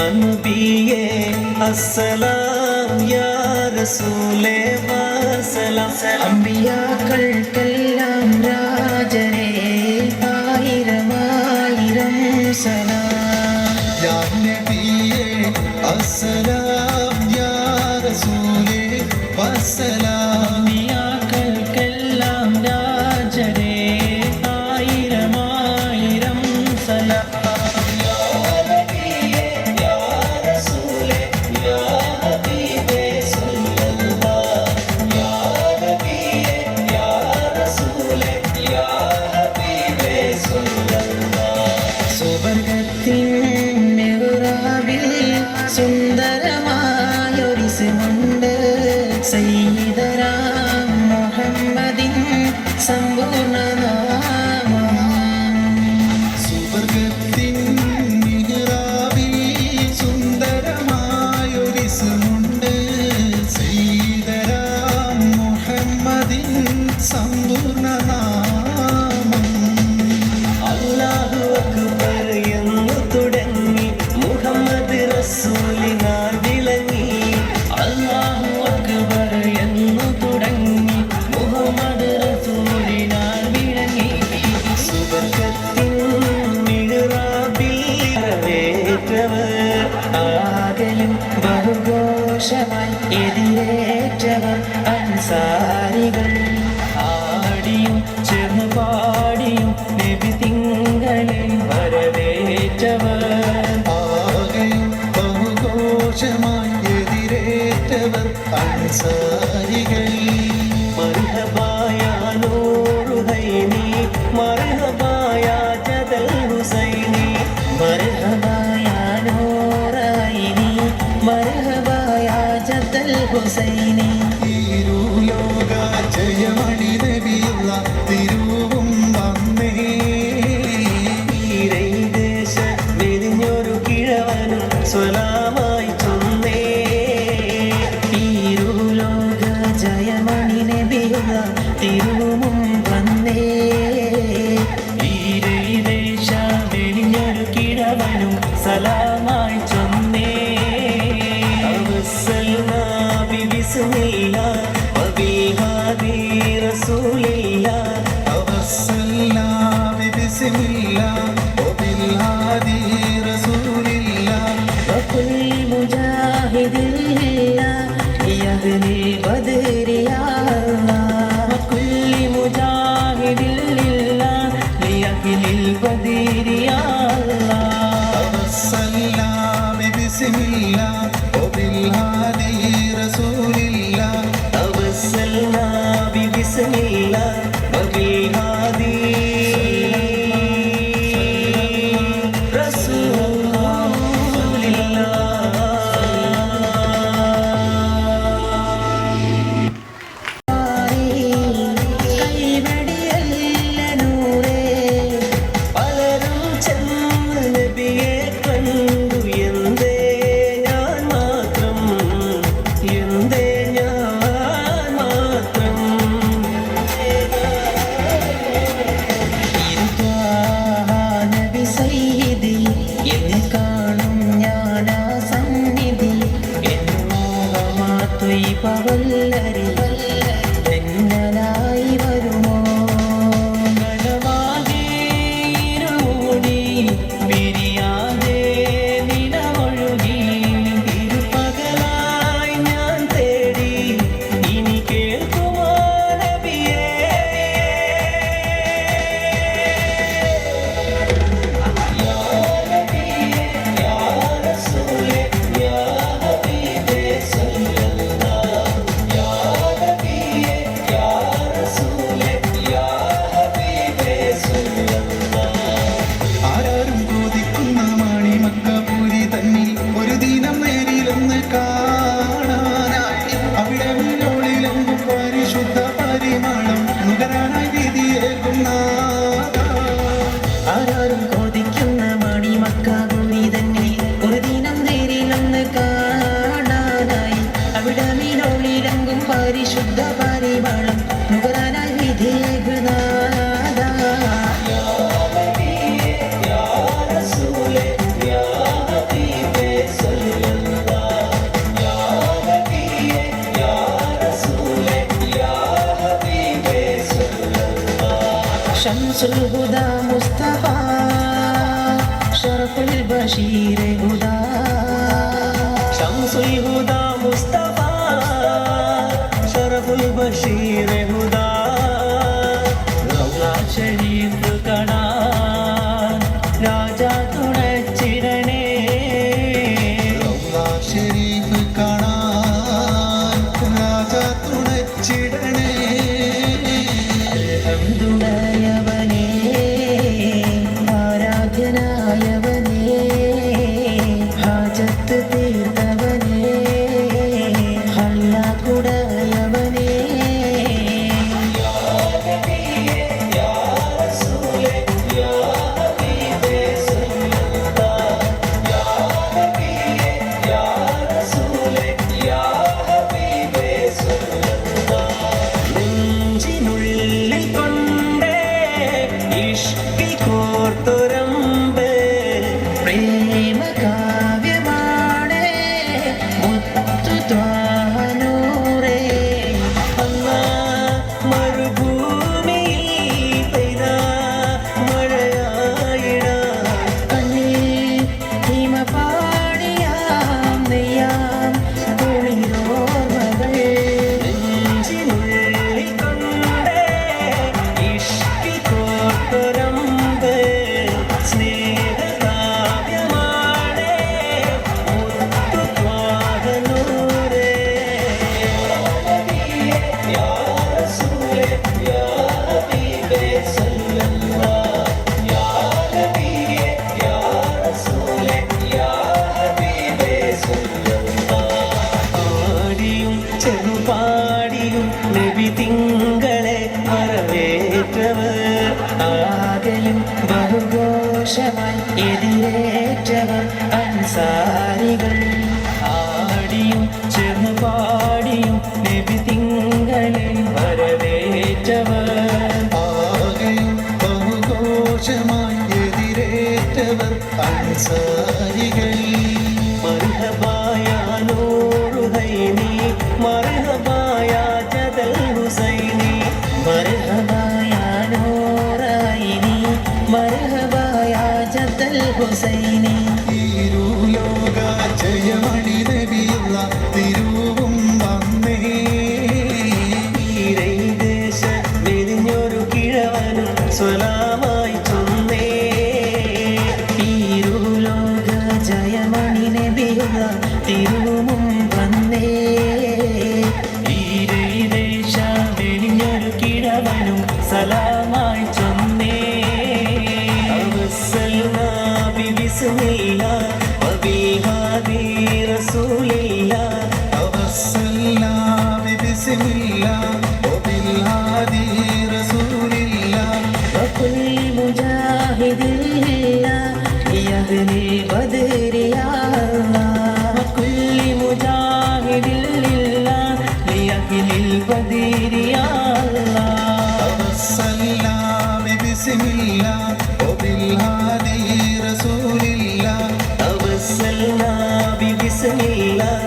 നബിയേ അസ്സലാം യാ റസൂലേ വസലാം. അമ്പിയാക്കൾക്കെല്ലാം രാജനേ ആയിരമായിരം സലാം. യാ നബിയേ അസ്സലാം യാ റസൂലേ വസലാം. അമ്പിയാക്കൾക്കെല്ലാം രാജനേ ആയിരമായിരം സലാം. സുവർഗത്തിൻ മിഹ്റാബിൽ സുന്ദരമായൊരിസമുണ്ട് സയ്യിദനാ മുഹമ്മദിൻ സമ്പൂർണ്ണ നാമം. സുവർഗത്തിൻ മിഹ്റാബിൽ സുന്ദരമായൊരിസമുണ്ട് സയ്യിദനാ മുഹമ്മദിൻ സമ്പൂർണ്ണ നാമം. അല്ലാഹു അക്ബർ എന്നു തുടങ്ങി മുഹമ്മദ് റസൂലിനാൽ വിളങ്ങി. അല്ലാഹു അക്ബർ എന്നു തുടങ്ങി മുഹമ്മദ് റസൂലിനാൽ വിളങ്ങി. സുവർഗത്തിൻ മിഹ്റാബിൽ വരവേറ്റവർ ആകലും ബഹുഘോഷമായി എതിരേറ്റവർ അൻസാരികൾ. ആടിയും ചേർന്നു പാടിയും നബി തിങ്കളെ വരവേറ്റവർ. ആകെയും ബഹുഘോഷമായി എതിരേറ്റവർ അൻസാരികൾ. മർഹബായ നൂറു ഹൈനി മർഹബായ ജദൽ ഹുസൈനി. മർഹബായ നൂറൈനി മർഹബായ ജദ്ദൽ ഹുസൈനി. തിരുലോക ജയമണി നബിയുള്ള തിരുവും വന്നേ. ഈരൈദേശ വെലിഞ്ഞൊരു കിഴവനും സ്വലാമായി ചൊന്നേ. ഈരുലോക ജയമണി നബിയുള്ള തിരുവും വന്നേ. ശംസുൽ ഹുദാ മുസ്തഫ ശറഫുൽ ബഷീർ ഹുദാ ശംസുൽ ഹുദാ മുസ്തഫ ശറഫുൽ ബഷീർ ഹുദാ റൗള ശരീഫ് കാണാൻ രാജാ തുണച്ചിടണേ റൗള ശരീഫ് കാണാൻ രാജ തുണച്ചിടണേ അൽഹംദുലില്ലാഹവനേ ആരാധ്യനായവനേ ഹാജത്ത് തീർത്തവനേ ഹല്ലാക്കുടയവനേ നെഞ്ചിനുള്ളിൽ കൊണ്ടേ ഇഷ്കിൽ കോർത്തുരമ്പ് പ്രേമ കാവ്യമാണ് മുത്തു ത്വാനൂറേ അന്നാ മരുഭൂമിയിൽ പെയ്ത മഴയായിടാം കണ്ണിൽ ഹിമപാണിയാം നെയ്യാം കുളിരോർമകൾ നെഞ്ചിനുള്ളിൽ കൊണ്ടേ ഇഷ്കിൽ കോർത്തുരമ്പ് സ്നേഹകാവ്യമാണേ മുത്തു ത്വാഹനൂറേ യാ റസൂലേ യാ ഹബീബേ സല്ലല്ലാഹ് യാ നബിയേ യാ റസൂലേ യാ ഹബീബേ സല്ലല്ലാഹ് ആടിയും ചെറുപാടിയും നബി തിങ്കളെ വരവേറ്റവർ ആകെയും ബഹുഘോഷമായി എതിരേറ്റവർ അൻസാരികൾ ആടിയും ചെറുപാടിയും നബി തിങ്കളെ വരവേറ്റവർ ആകെയും ബഹുഘോഷമായി എതിരേറ്റവർ അൻസാരികൾ മർഹബായ നൂറു ഹൈനി മർഹബായ ജദൽ ഹുസൈനി മർഹബായ നൂറൈനി മർഹബായ ജദ്ദൽ ഹുസൈനി തിരുലോക ജയമണി നബിയുള്ള തിരുവും വന്നേ തീരദേശ മെലിഞ്ഞൊരു കിഴവനും സ്വലാമായി ചൊന്നേ തിരുലോക ജയമണി നബിയുള്ള തിരുവും വന്നേ തീരദേശ മെലിഞ്ഞൊരു കിഴവനും സലാമായി ചൊന്നേ അവസൽനാ ബിസ്മില്ലാ വബിഹാദി റസൂലില്ലാ توسلنا ببسم الله وبالهادي رسول الله وكل مجاهد لله لأهل البدر يا الله وكل مجاهد لله لأهل البدر يا الله توسلنا ببسم الله وبالهادي رسول الله توسلنا ببسم الله